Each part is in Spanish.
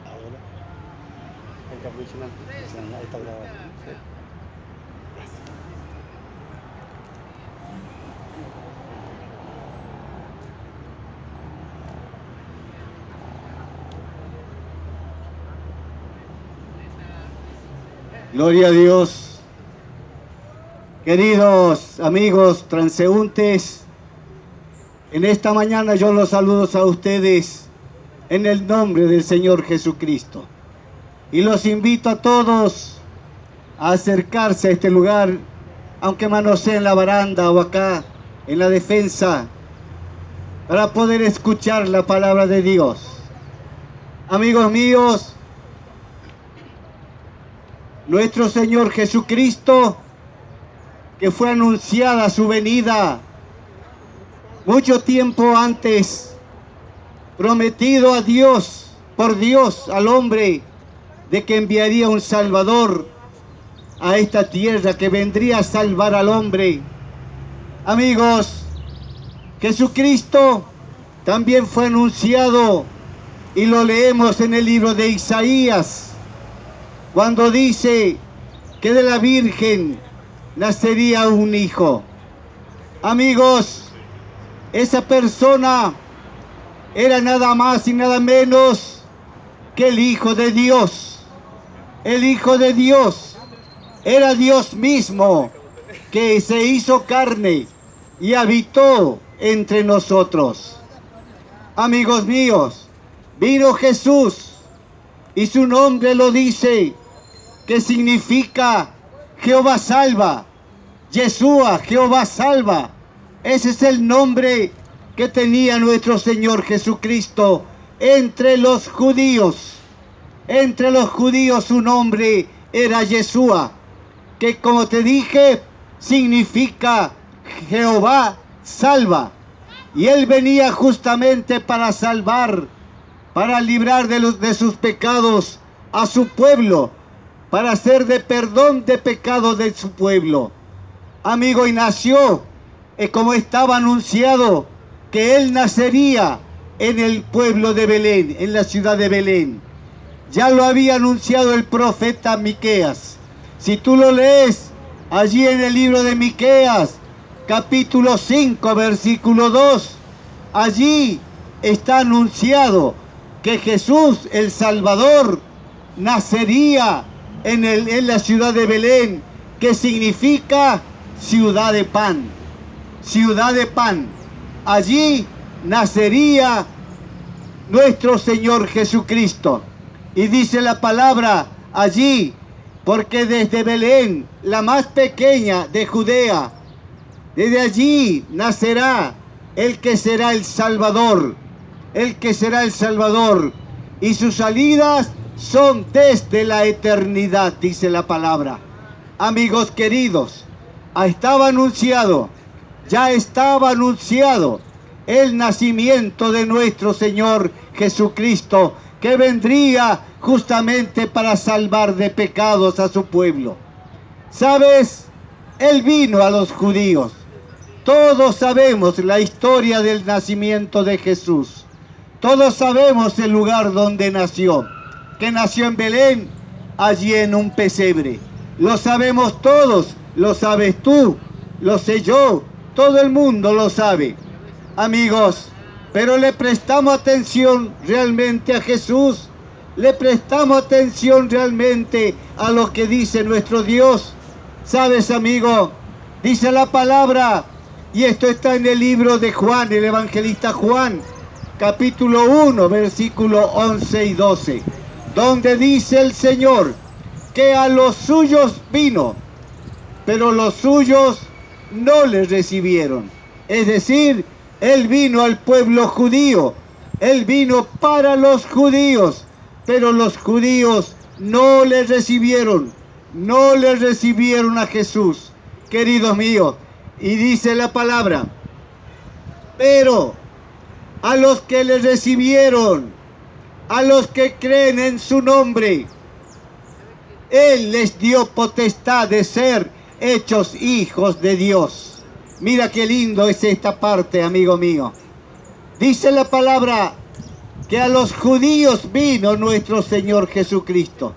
Ahora, está funcionando. Ahí está grabando. Sí. Gloria a Dios. Queridos amigos transeúntes, en esta mañana yo los saludo a ustedes en el nombre del Señor Jesucristo. Y los invito a todos a acercarse a este lugar, aunque manoseen la baranda o acá en la defensa, para poder escuchar la palabra de Dios. Amigos míos, nuestro Señor Jesucristo, que fue anunciada su venida mucho tiempo antes, prometido a Dios, por Dios al hombre, de que enviaría un Salvador a esta tierra, que vendría a salvar al hombre. Amigos, Jesucristo también fue anunciado, y lo leemos en el libro de Isaías, cuando dice que de la Virgen nacería un hijo. Amigos, esa persona era nada más y nada menos que el Hijo de Dios. El Hijo de Dios era Dios mismo, que se hizo carne y habitó entre nosotros. Amigos míos, vino Jesús, y su nombre lo dice, que significa Jehová salva. Yeshua, Jehová salva. Ese es el nombre que tenía nuestro Señor Jesucristo entre los judíos. Entre los judíos su nombre era Yeshua, que como te dije, significa Jehová salva. Y él venía justamente para salvar, para librar de sus pecados a su pueblo, para hacer de perdón de pecados de su pueblo. Amigo, y nació, como estaba anunciado, que él nacería en el pueblo de Belén, en la ciudad de Belén. Ya lo había anunciado el profeta Miqueas. Si tú lo lees allí en el libro de Miqueas, capítulo 5, versículo 2, allí está anunciado que Jesús, el Salvador, nacería en la ciudad de Belén, que significa ciudad de pan. Ciudad de pan. Allí nacería nuestro Señor Jesucristo. Y dice la palabra allí, porque desde Belén, la más pequeña de Judea, desde allí nacerá el que será el Salvador. El que será el Salvador. Y sus salidas son desde la eternidad, dice la palabra. Amigos queridos, ya estaba anunciado el nacimiento de nuestro Señor Jesucristo, que vendría justamente para salvar de pecados a su pueblo. ¿Sabes? Él vino a los judíos. Todos sabemos la historia del nacimiento de Jesús. Todos sabemos el lugar donde nació, que nació en Belén, allí en un pesebre. Lo sabemos todos, lo sabes tú, lo sé yo, todo el mundo lo sabe. Amigos, pero le prestamos atención realmente a Jesús, le prestamos atención realmente a lo que dice nuestro Dios. ¿Sabes, amigo? Dice la palabra, y esto está en el libro de Juan, el evangelista Juan, capítulo 1, versículo 11 y 12, donde dice el Señor que a los suyos vino, pero los suyos no le recibieron. Es decir, él vino al pueblo judío, él vino para los judíos, pero los judíos no le recibieron a Jesús, queridos míos. Y dice la palabra, pero a los que le recibieron, a los que creen en su nombre, él les dio potestad de ser hechos hijos de Dios. Mira qué lindo es esta parte, amigo mío. Dice la palabra que a los judíos vino nuestro Señor Jesucristo.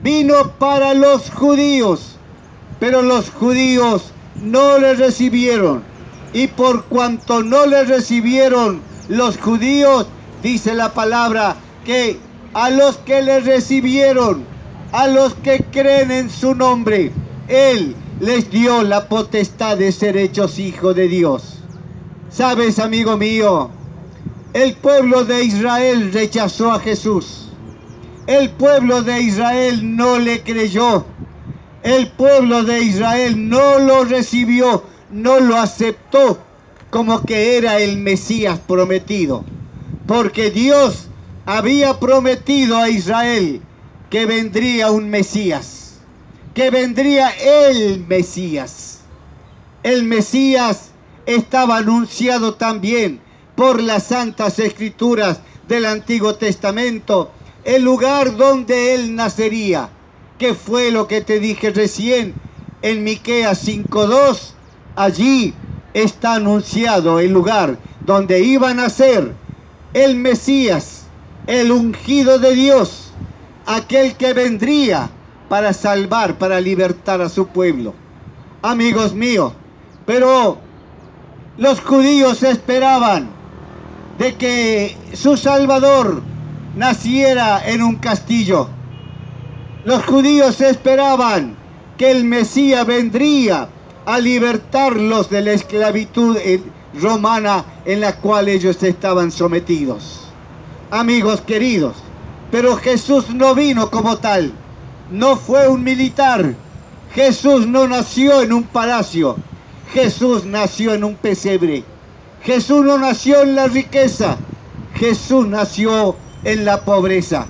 Vino para los judíos, pero los judíos no le recibieron. Y por cuanto no le recibieron los judíos, dice la palabra que a los que le recibieron, a los que creen en su nombre, Él les dio la potestad de ser hechos hijos de Dios. ¿Sabes, amigo mío? El pueblo de Israel rechazó a Jesús. El pueblo de Israel no le creyó. El pueblo de Israel no lo recibió, no lo aceptó como que era el Mesías prometido. Porque Dios había prometido a Israel que vendría un Mesías, que vendría el Mesías. El Mesías estaba anunciado también por las Santas Escrituras del Antiguo Testamento, el lugar donde Él nacería, que fue lo que te dije recién en Miqueas 5:2. Allí está anunciado el lugar donde iba a nacer el Mesías, el ungido de Dios, aquel que vendría para salvar, para libertar a su pueblo. Amigos míos, pero los judíos esperaban de que su Salvador naciera en un castillo. Los judíos esperaban que el Mesías vendría a libertarlos de la esclavitud romana en la cual ellos estaban sometidos. Amigos queridos, pero Jesús no vino como tal, no fue un militar. Jesús no nació en un palacio, Jesús nació en un pesebre. Jesús no nació en la riqueza, Jesús nació en la pobreza.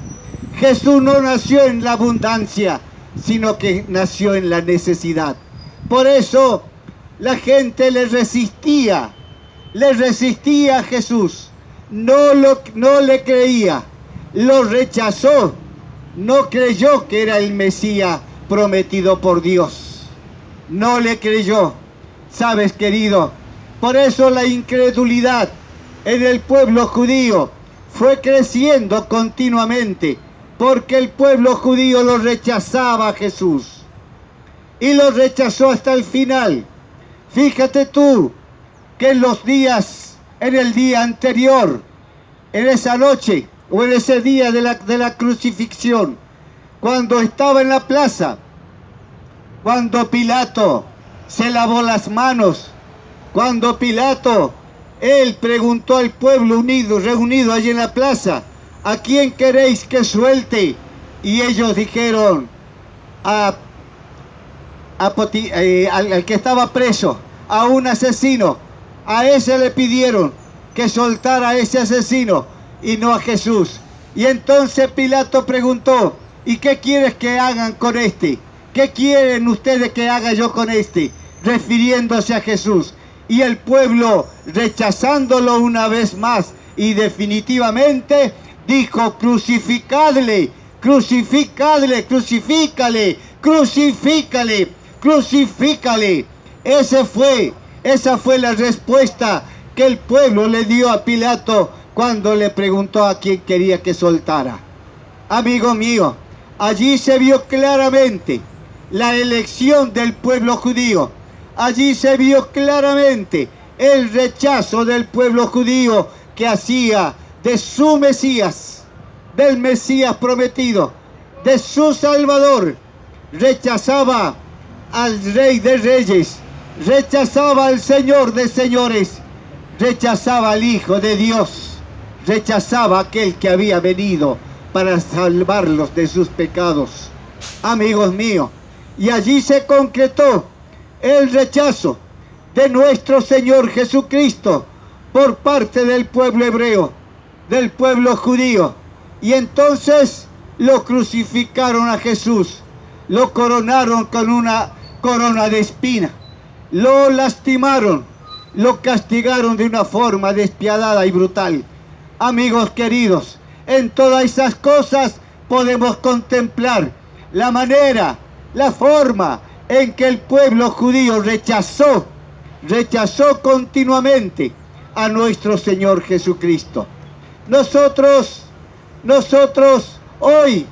Jesús no nació en la abundancia, sino que nació en la necesidad. Por eso la gente le resistía a Jesús, no le creía, lo rechazó, no creyó que era el Mesías prometido por Dios, no le creyó. ¿Sabes, querido? Por eso la incredulidad en el pueblo judío fue creciendo continuamente, porque el pueblo judío lo rechazaba a Jesús y lo rechazó hasta el final. Fíjate tú que en el día anterior, en esa noche o en ese día de la crucifixión, cuando estaba en la plaza, cuando Pilato se lavó las manos, cuando Pilato, él preguntó al pueblo reunido allí en la plaza, ¿a quién queréis que suelte? Y ellos dijeron al que estaba preso, a un asesino. A ese le pidieron que soltara a ese asesino y no a Jesús. Y entonces Pilato preguntó, ¿y qué quieres que hagan con este? ¿Qué quieren ustedes que haga yo con este? Refiriéndose a Jesús. Y el pueblo, rechazándolo una vez más y definitivamente, dijo: crucificadle, crucificadle, crucifícale, crucifícale, crucifícale. Esa fue la respuesta que el pueblo le dio a Pilato cuando le preguntó a quién quería que soltara. Amigo mío, allí se vio claramente la elección del pueblo judío. Allí se vio claramente el rechazo del pueblo judío que hacía de su Mesías, del Mesías prometido, de su Salvador. Rechazaba al Rey de Reyes, rechazaba al Señor de Señores, rechazaba al Hijo de Dios, rechazaba a aquel que había venido para salvarlos de sus pecados. Amigos míos, y allí se concretó el rechazo de nuestro Señor Jesucristo por parte del pueblo hebreo, del pueblo judío. Y entonces lo crucificaron a Jesús, lo coronaron con una corona de espina, lo lastimaron, lo castigaron de una forma despiadada y brutal. Amigos queridos, en todas esas cosas podemos contemplar la manera, la forma en que el pueblo judío rechazó continuamente a nuestro Señor Jesucristo. nosotros hoy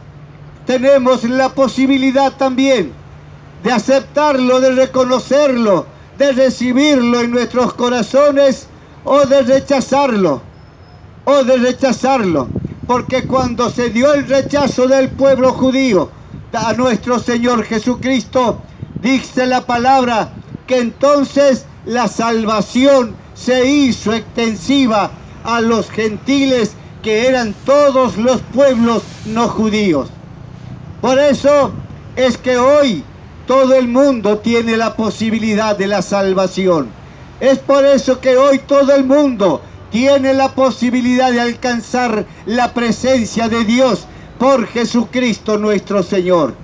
tenemos la posibilidad también de aceptarlo, de reconocerlo, de recibirlo en nuestros corazones o de rechazarlo, porque cuando se dio el rechazo del pueblo judío a nuestro Señor Jesucristo, dice la palabra que entonces la salvación se hizo extensiva a los gentiles, que eran todos los pueblos no judíos. Por eso es que hoy todo el mundo tiene la posibilidad de la salvación. Es por eso que hoy todo el mundo tiene la posibilidad de alcanzar la presencia de Dios por Jesucristo nuestro Señor.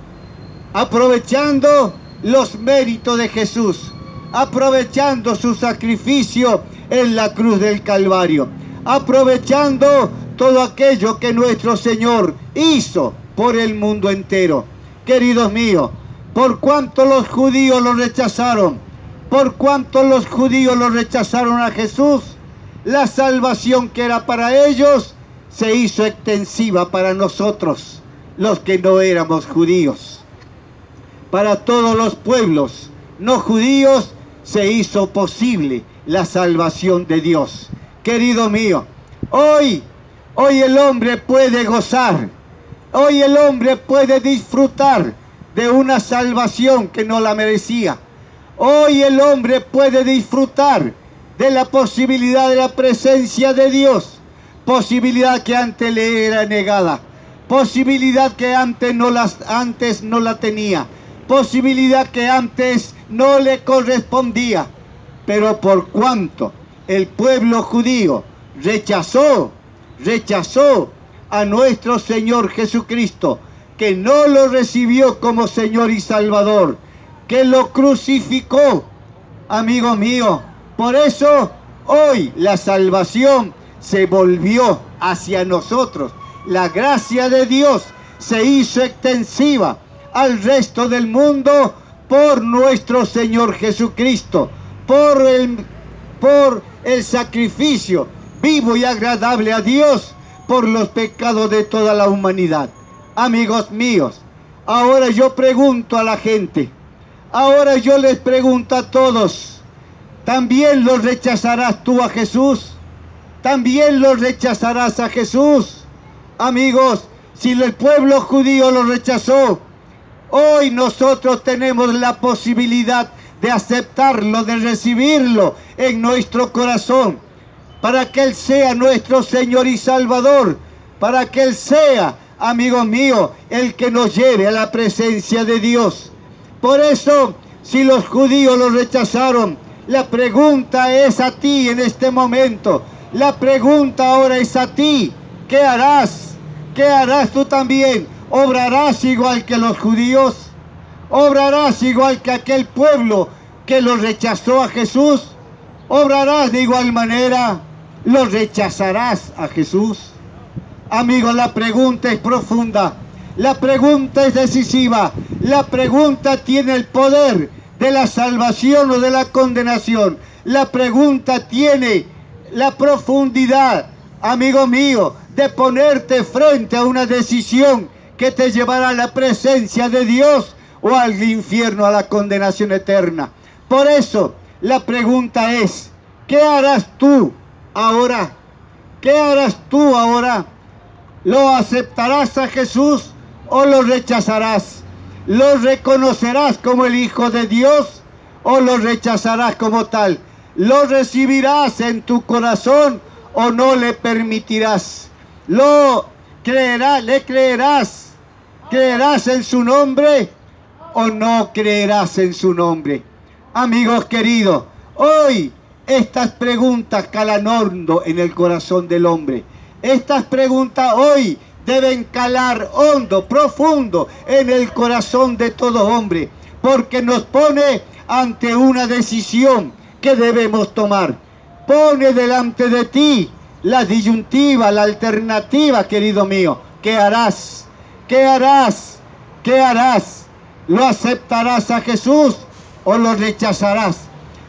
Aprovechando los méritos de Jesús, aprovechando su sacrificio en la cruz del Calvario, aprovechando todo aquello que nuestro Señor hizo por el mundo entero. Queridos míos, por cuanto los judíos lo rechazaron, por cuanto los judíos lo rechazaron a Jesús, la salvación que era para ellos se hizo extensiva para nosotros, los que no éramos judíos. Para todos los pueblos no judíos se hizo posible la salvación de Dios. Querido mío, hoy el hombre puede gozar, hoy el hombre puede disfrutar de una salvación que no la merecía. Hoy el hombre puede disfrutar de la posibilidad de la presencia de Dios, posibilidad que antes le era negada, posibilidad que antes no la tenía, posibilidad que antes no le correspondía. Pero por cuanto el pueblo judío rechazó a nuestro Señor Jesucristo, que no lo recibió como Señor y Salvador, que lo crucificó, amigo mío, por eso hoy la salvación se volvió hacia nosotros. La gracia de Dios se hizo extensiva al resto del mundo por nuestro Señor Jesucristo, por el sacrificio vivo y agradable a Dios por los pecados de toda la humanidad. Amigos míos, ahora yo pregunto a la gente, ahora yo les pregunto a todos, ¿también lo rechazarás tú a Jesús? ¿También lo rechazarás a Jesús? Amigos, si el pueblo judío lo rechazó, hoy nosotros tenemos la posibilidad de aceptarlo, de recibirlo en nuestro corazón, para que Él sea nuestro Señor y Salvador, para que Él sea, amigo mío, el que nos lleve a la presencia de Dios. Por eso, si los judíos lo rechazaron, la pregunta es a ti en este momento. La pregunta ahora es a ti. ¿Qué harás? ¿Qué harás tú también? ¿Obrarás igual que los judíos? ¿Obrarás igual que aquel pueblo que lo rechazó a Jesús? ¿Obrarás de igual manera? ¿Lo rechazarás a Jesús? Amigos, la pregunta es profunda, la pregunta es decisiva, la pregunta tiene el poder de la salvación o de la condenación. La pregunta tiene la profundidad, amigo mío, de ponerte frente a una decisión que te llevará a la presencia de Dios o al infierno, a la condenación eterna. Por eso, la pregunta es, ¿qué harás tú ahora? ¿Qué harás tú ahora? ¿Lo aceptarás a Jesús o lo rechazarás? ¿Lo reconocerás como el Hijo de Dios o lo rechazarás como tal? ¿Lo recibirás en tu corazón o no le permitirás? ¿Lo creerás, le creerás? ¿Creerás en su nombre o no creerás en su nombre? Amigos queridos, hoy estas preguntas calan hondo en el corazón del hombre. Estas preguntas hoy deben calar hondo, profundo en el corazón de todo hombre, porque nos pone ante una decisión que debemos tomar. Pone delante de ti la disyuntiva, la alternativa, querido mío. ¿Qué harás? ¿Qué harás? ¿Qué harás? ¿Lo aceptarás a Jesús o lo rechazarás?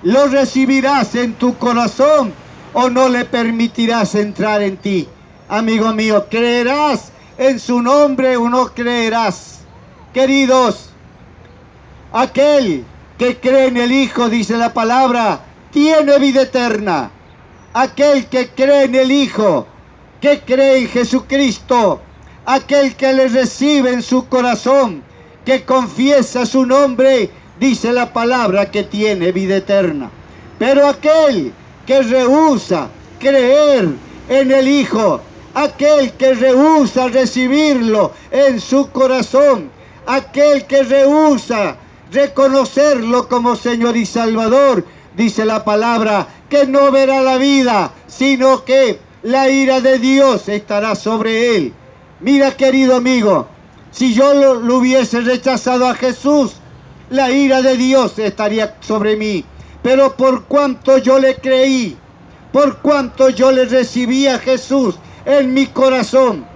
¿Lo recibirás en tu corazón o no le permitirás entrar en ti? Amigo mío, ¿creerás en su nombre o no creerás? Queridos, aquel que cree en el Hijo, dice la palabra, tiene vida eterna. Aquel que cree en el Hijo, que cree en Jesucristo, aquel que le recibe en su corazón, que confiesa su nombre, dice la palabra que tiene vida eterna. Pero aquel que rehúsa creer en el Hijo, aquel que rehúsa recibirlo en su corazón, aquel que rehúsa reconocerlo como Señor y Salvador, dice la palabra, que no verá la vida, sino que la ira de Dios estará sobre él. Mira, querido amigo, si yo lo hubiese rechazado a Jesús, la ira de Dios estaría sobre mí. Pero por cuanto yo le creí, por cuanto yo le recibí a Jesús en mi corazón,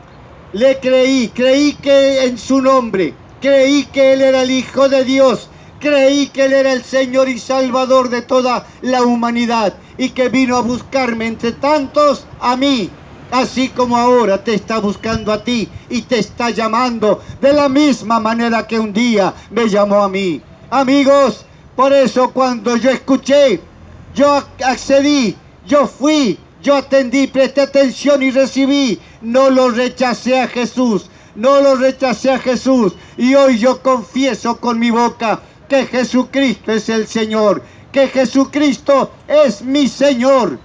le creí que en su nombre, creí que Él era el Hijo de Dios, creí que Él era el Señor y Salvador de toda la humanidad y que vino a buscarme entre tantos a mí, así como ahora te está buscando a ti y te está llamando de la misma manera que un día me llamó a mí. Amigos, por eso cuando yo escuché, yo accedí, yo fui, yo atendí, presté atención y recibí. No lo rechacé a Jesús, no lo rechacé a Jesús. Y hoy yo confieso con mi boca que Jesucristo es el Señor, que Jesucristo es mi Señor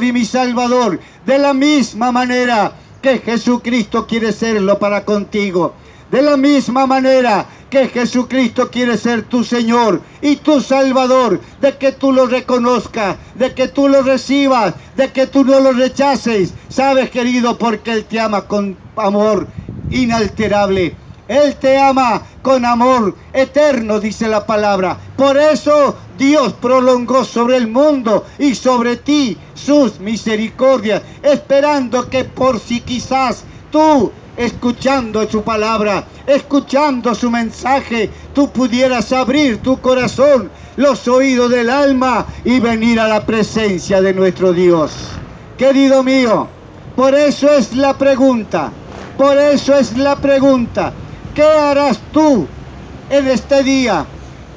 y mi Salvador. De la misma manera que Jesucristo quiere serlo para contigo. De la misma manera que Jesucristo quiere ser tu Señor y tu Salvador, de que tú lo reconozcas, de que tú lo recibas, de que tú no lo rechaces. Sabes, querido, porque Él te ama con amor inalterable. Él te ama con amor eterno, dice la palabra. Por eso Dios prolongó sobre el mundo y sobre ti sus misericordias, esperando que por si quizás tú, escuchando su palabra, escuchando su mensaje, tú pudieras abrir tu corazón, los oídos del alma y venir a la presencia de nuestro Dios. Querido mío, por eso es la pregunta, ¿qué harás tú en este día?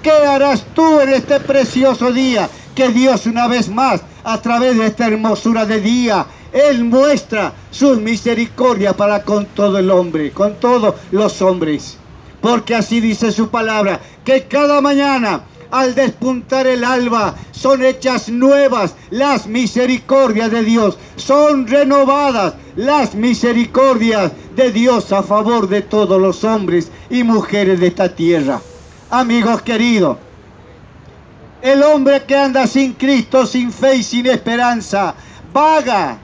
¿Qué harás tú en este precioso día que Dios una vez más, a través de esta hermosura de día, Él muestra sus misericordias para con todo el hombre, con todos los hombres? Porque así dice su palabra, que cada mañana al despuntar el alba son hechas nuevas las misericordias de Dios, son renovadas las misericordias de Dios a favor de todos los hombres y mujeres de esta tierra. Amigos queridos, el hombre que anda sin Cristo, sin fe y sin esperanza, vaga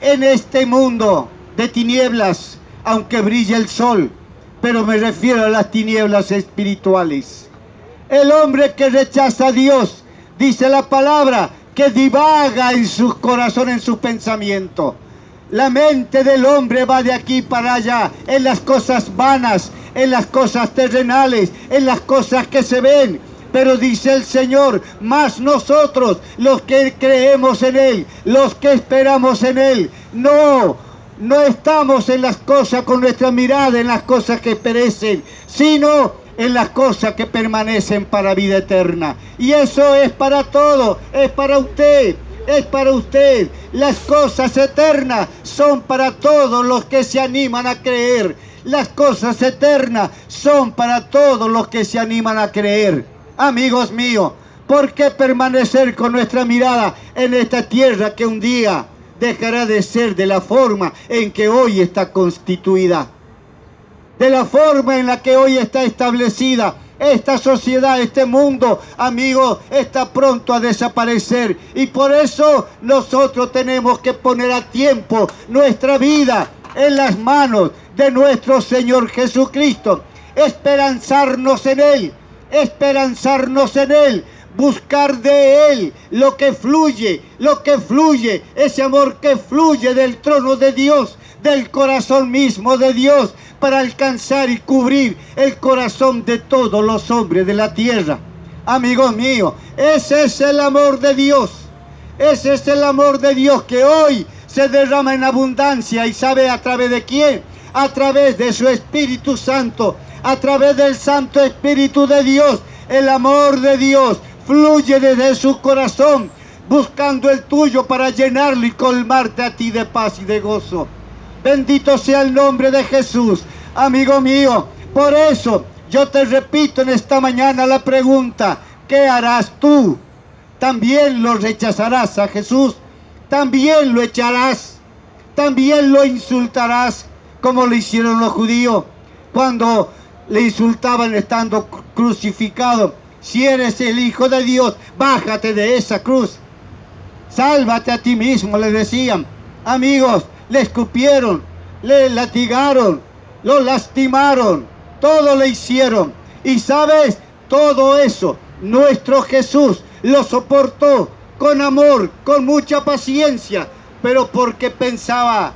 en este mundo de tinieblas, aunque brille el sol, pero me refiero a las tinieblas espirituales. El hombre que rechaza a Dios, dice la palabra, que divaga en su corazón, en su pensamiento. La mente del hombre va de aquí para allá, en las cosas vanas, en las cosas terrenales, en las cosas que se ven. Pero dice el Señor, más nosotros, los que creemos en Él, los que esperamos en Él, no estamos en las cosas con nuestra mirada, en las cosas que perecen, sino en las cosas que permanecen para vida eterna. Y eso es para todo, es para usted. Es para usted. Las cosas eternas son para todos los que se animan a creer. Las cosas eternas son para todos los que se animan a creer. Amigos míos, ¿por qué permanecer con nuestra mirada en esta tierra que un día dejará de ser de la forma en que hoy está constituida? De la forma en la que hoy está establecida. Esta sociedad, este mundo, amigos, está pronto a desaparecer. Y por eso nosotros tenemos que poner a tiempo nuestra vida en las manos de nuestro Señor Jesucristo. Esperanzarnos en Él. Buscar de Él lo que fluye, ese amor que fluye del trono de Dios, del corazón mismo de Dios, para alcanzar y cubrir el corazón de todos los hombres de la tierra. Amigos míos, ese es el amor de Dios. Ese es el amor de Dios que hoy se derrama en abundancia. ¿Y sabe a través de quién? A través de su Espíritu Santo, a través del Santo Espíritu de Dios. El amor de Dios fluye desde su corazón, buscando el tuyo para llenarlo y colmarte a ti de paz y de gozo. Bendito sea el nombre de Jesús, amigo mío. Por eso yo te repito en esta mañana la pregunta: ¿qué harás tú? ¿También lo rechazarás a Jesús? ¿También lo echarás? ¿También lo insultarás como lo hicieron los judíos cuando le insultaban estando crucificado? Si eres el Hijo de Dios, bájate de esa cruz. Sálvate a ti mismo, le decían. Amigos, le escupieron, le latigaron, lo lastimaron, todo le hicieron. Y sabes, todo eso, nuestro Jesús lo soportó con amor, con mucha paciencia, pero porque pensaba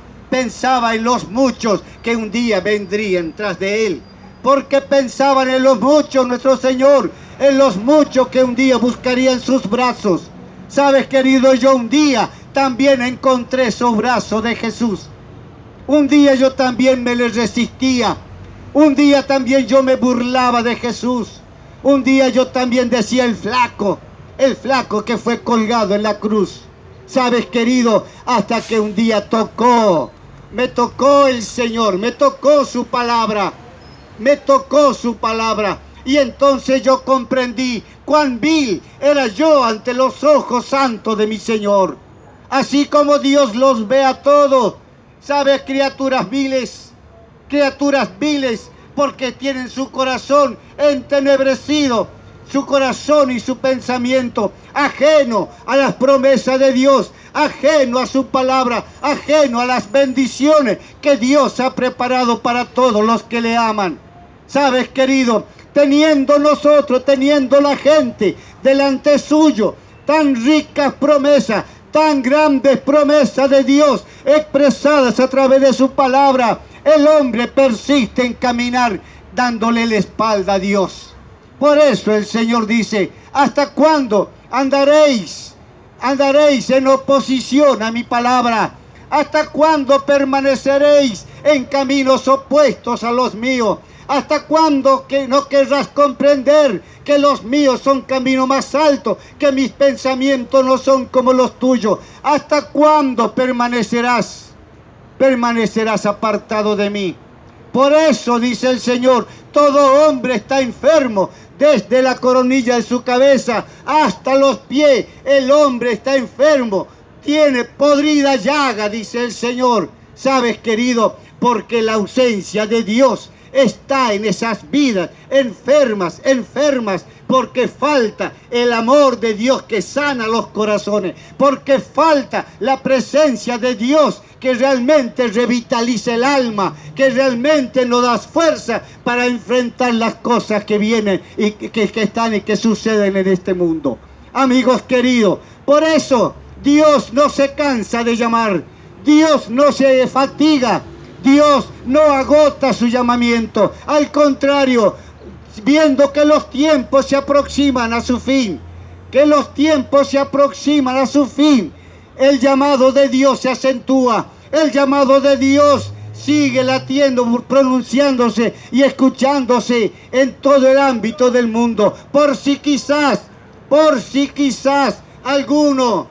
en los muchos que un día vendrían tras de él. Porque pensaban en los muchos, nuestro Señor, en los muchos que un día buscarían sus brazos. Sabes, querido, yo un día también encontré esos brazos de Jesús. Un día yo también me le resistía. Un día también yo me burlaba de Jesús. Un día yo también decía el flaco que fue colgado en la cruz. Sabes, querido, hasta que un día me tocó el Señor, me tocó su palabra, y entonces yo comprendí cuán vil era yo ante los ojos santos de mi Señor. Así como Dios los ve a todos, ¿sabes? Criaturas viles, porque tienen su corazón entenebrecido, su corazón y su pensamiento ajeno a las promesas de Dios, ajeno a su palabra, ajeno a las bendiciones que Dios ha preparado para todos los que le aman. ¿Sabes, querido? Teniendo la gente delante suyo, tan ricas promesas, tan grandes promesas de Dios expresadas a través de su palabra, el hombre persiste en caminar dándole la espalda a Dios. Por eso el Señor dice: ¿hasta cuándo andaréis en oposición a mi palabra? ¿Hasta cuándo permaneceréis en caminos opuestos a los míos? ¿Hasta cuándo que no querrás comprender que los míos son camino más alto, que mis pensamientos no son como los tuyos? ¿Hasta cuándo permanecerás apartado de mí? Por eso dice el Señor: todo hombre está enfermo, desde la coronilla de su cabeza hasta los pies. El hombre está enfermo, tiene podrida llaga, dice el Señor. ¿Sabes, querido? Porque la ausencia de Dios está en esas vidas enfermas, porque falta el amor de Dios que sana los corazones, porque falta la presencia de Dios que realmente revitaliza el alma, que realmente nos da fuerza para enfrentar las cosas que vienen y que están y que suceden en este mundo. Amigos queridos, por eso Dios no se cansa de llamar, Dios no se fatiga, Dios no agota su llamamiento. Al contrario, viendo que los tiempos se aproximan a su fin, el llamado de Dios se acentúa, el llamado de Dios sigue latiendo, pronunciándose y escuchándose en todo el ámbito del mundo. Por si quizás alguno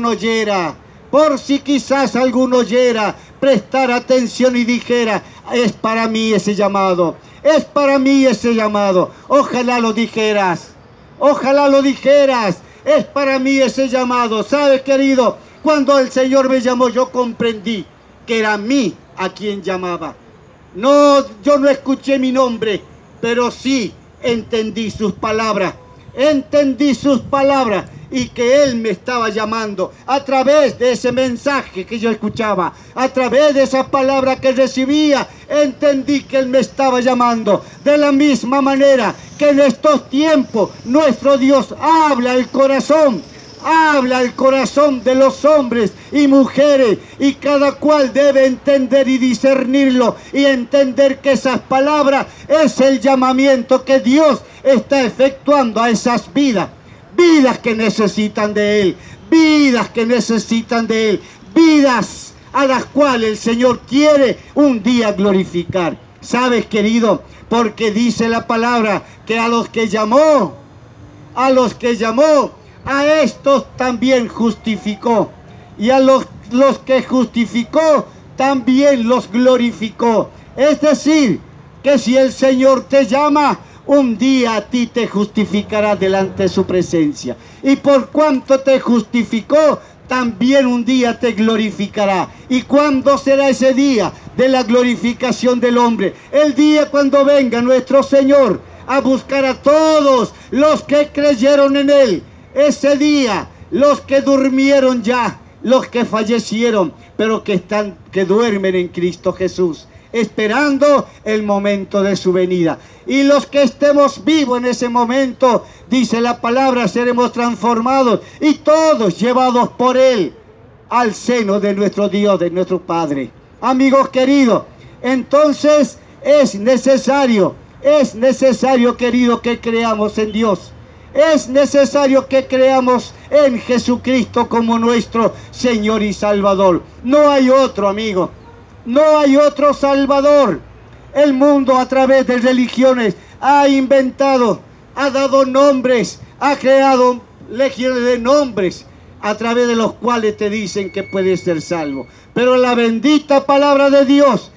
oyera, prestar atención y dijera: es para mí ese llamado. Ojalá lo dijeras, es para mí ese llamado. ¿Sabes, querido? Cuando el Señor me llamó, yo comprendí que era a mí a quien llamaba. No, yo no escuché mi nombre, pero sí entendí sus palabras, y que Él me estaba llamando a través de ese mensaje que yo escuchaba, a través de esa palabra que recibía. Entendí que Él me estaba llamando. De la misma manera que en estos tiempos nuestro Dios habla al corazón de los hombres y mujeres, y cada cual debe entender y discernirlo y entender que esas palabras es el llamamiento que Dios está efectuando a esas vidas que necesitan de Él, vidas a las cuales el Señor quiere un día glorificar. ¿Sabes, querido? Porque dice la palabra que a los que llamó, a estos también justificó. Y a los que justificó, también los glorificó. Es decir, que si el Señor te llama, un día a ti te justificará delante de su presencia. Y por cuanto te justificó, también un día te glorificará. ¿Y cuándo será ese día de la glorificación del hombre? El día cuando venga nuestro Señor a buscar a todos los que creyeron en Él. Ese día, los que durmieron ya, los que fallecieron, pero que duermen en Cristo Jesús, esperando el momento de su venida. Y los que estemos vivos en ese momento, dice la palabra, seremos transformados y todos llevados por Él al seno de nuestro Dios, de nuestro Padre. Amigos queridos, entonces es necesario, querido, que creamos en Dios. Es necesario que creamos en Jesucristo como nuestro Señor y Salvador. No hay otro, amigo. No hay otro Salvador. El mundo, a través de religiones, ha inventado, ha dado nombres, ha creado legiones de nombres a través de los cuales te dicen que puedes ser salvo. Pero la bendita palabra de Dios,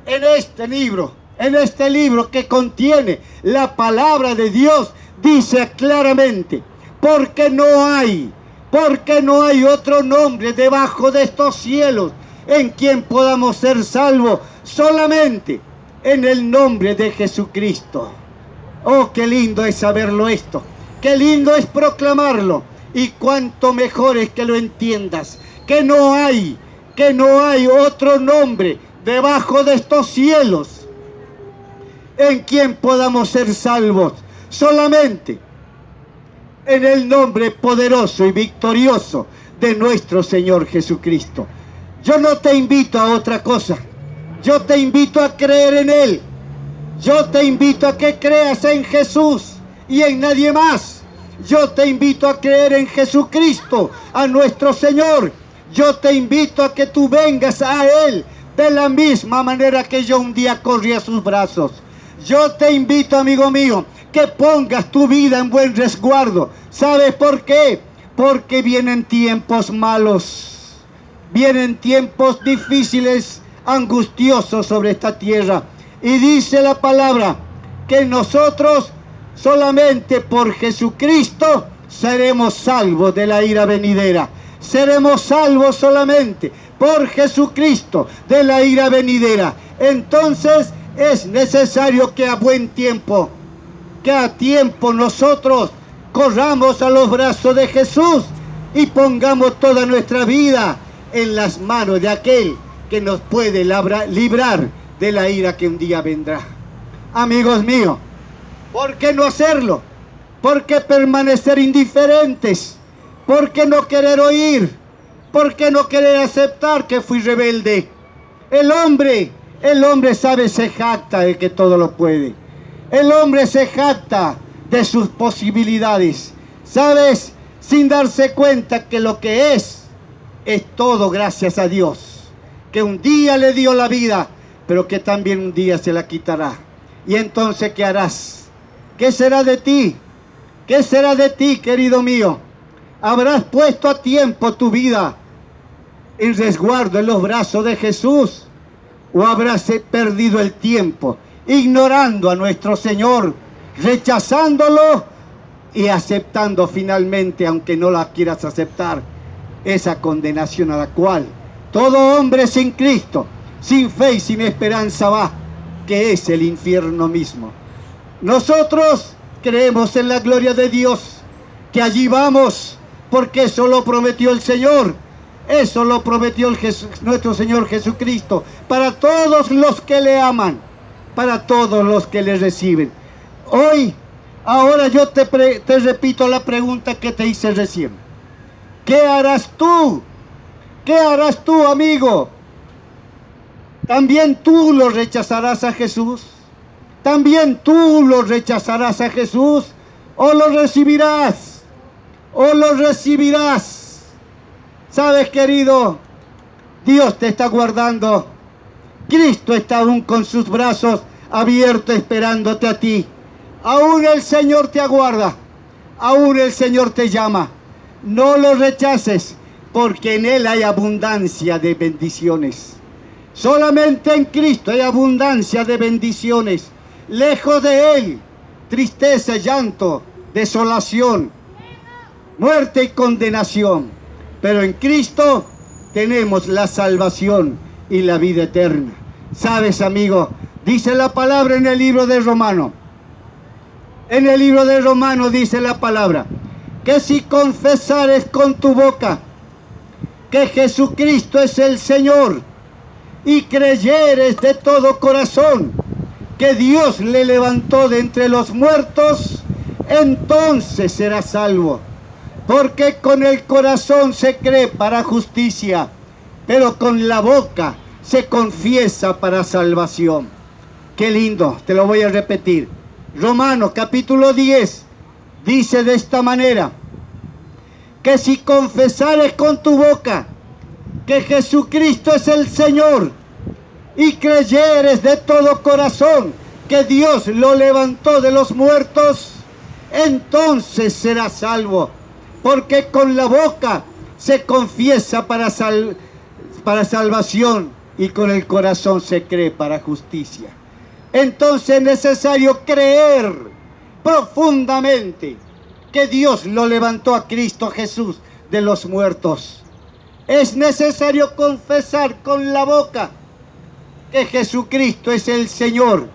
en este libro que contiene la palabra de Dios, dice claramente, porque no hay otro nombre debajo de estos cielos en quien podamos ser salvos, solamente en el nombre de Jesucristo. Oh, qué lindo es saberlo esto, qué lindo es proclamarlo, y cuánto mejor es que lo entiendas, que no hay otro nombre debajo de estos cielos en quien podamos ser salvos, solamente en el nombre poderoso y victorioso de nuestro Señor Jesucristo. Yo no te invito a otra cosa, yo te invito a creer en Él, yo te invito a que creas en Jesús y en nadie más. Yo te invito a creer en Jesucristo, a nuestro Señor. Yo te invito a que tú vengas a Él de la misma manera que yo un día corrí a sus brazos. Yo te invito, amigo mío, que pongas tu vida en buen resguardo. ¿Sabes por qué? Porque vienen tiempos malos, vienen tiempos difíciles, angustiosos sobre esta tierra. Y dice la palabra que nosotros solamente por Jesucristo seremos salvos de la ira venidera. Seremos salvos solamente por Jesucristo de la ira venidera. Entonces es necesario que a tiempo nosotros corramos a los brazos de Jesús y pongamos toda nuestra vida en las manos de aquel que nos puede librar de la ira que un día vendrá. Amigos míos, ¿por qué no hacerlo? ¿Por qué permanecer indiferentes? ¿Por qué no querer oír? ¿Por qué no querer aceptar que fui rebelde? El hombre se jacta de que todo lo puede. El hombre se jacta de sus posibilidades, ¿sabes? Sin darse cuenta que lo que es todo gracias a Dios, que un día le dio la vida, pero que también un día se la quitará. Y entonces, ¿qué harás? ¿Qué será de ti? ¿Qué será de ti, querido mío? ¿Habrás puesto a tiempo tu vida en resguardo en los brazos de Jesús? ¿O habrás perdido el tiempo ignorando a nuestro Señor, rechazándolo y aceptando finalmente, aunque no la quieras aceptar, esa condenación a la cual todo hombre sin Cristo, sin fe y sin esperanza va, que es el infierno mismo? Nosotros creemos en la gloria de Dios, que allí vamos, porque eso lo prometió el Señor. Eso lo prometió nuestro Señor Jesucristo para todos los que le aman, para todos los que le reciben. Ahora yo te repito la pregunta que te hice recién. ¿Qué harás tú? ¿Qué harás tú, amigo? ¿También tú lo rechazarás a Jesús? ¿También tú lo rechazarás a Jesús? ¿O lo recibirás? ¿O lo recibirás? ¿Sabes, querido? Dios te está guardando. Cristo está aún con sus brazos abiertos esperándote a ti. Aún el Señor te aguarda. Aún el Señor te llama. No lo rechaces, porque en Él hay abundancia de bendiciones. Solamente en Cristo hay abundancia de bendiciones. Lejos de Él, tristeza, llanto, desolación, muerte y condenación. Pero en Cristo tenemos la salvación y la vida eterna. ¿Sabes, amigo? Dice la palabra en el libro de Romanos. En el libro de Romanos dice la palabra que si confesares con tu boca que Jesucristo es el Señor y creyeres de todo corazón que Dios le levantó de entre los muertos, entonces serás salvo. Porque con el corazón se cree para justicia, pero con la boca se confiesa para salvación. Qué lindo, te lo voy a repetir. Romanos capítulo 10 dice de esta manera, que si confesares con tu boca que Jesucristo es el Señor y creyeres de todo corazón que Dios lo levantó de los muertos, entonces serás salvo. Porque con la boca se confiesa para salvación y con el corazón se cree para justicia. Entonces es necesario creer profundamente que Dios lo levantó a Cristo Jesús de los muertos. Es necesario confesar con la boca que Jesucristo es el Señor.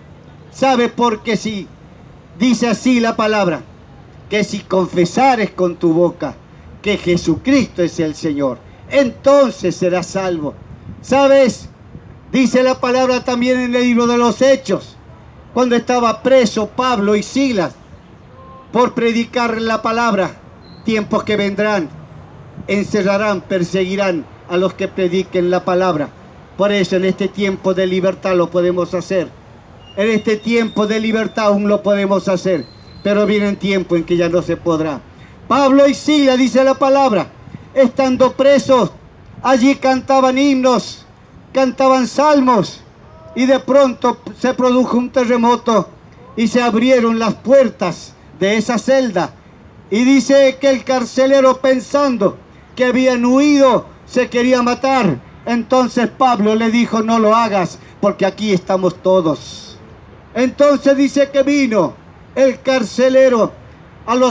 ¿Sabe por qué? Sí, dice así la palabra, que si confesares con tu boca que Jesucristo es el Señor, entonces serás salvo. ¿Sabes? Dice la palabra también en el libro de los Hechos, cuando estaba preso Pablo y Silas por predicar la palabra, tiempos que vendrán, encerrarán, perseguirán a los que prediquen la palabra. Por eso en este tiempo de libertad lo podemos hacer. En este tiempo de libertad aún lo podemos hacer, pero viene un tiempo en que ya no se podrá. Pablo y Silas, dice la palabra, estando presos, allí cantaban himnos, cantaban salmos, y de pronto se produjo un terremoto y se abrieron las puertas de esa celda. Y dice que el carcelero, pensando que habían huido, se quería matar. Entonces Pablo le dijo, no lo hagas, porque aquí estamos todos. Entonces dice que vino el carcelero a los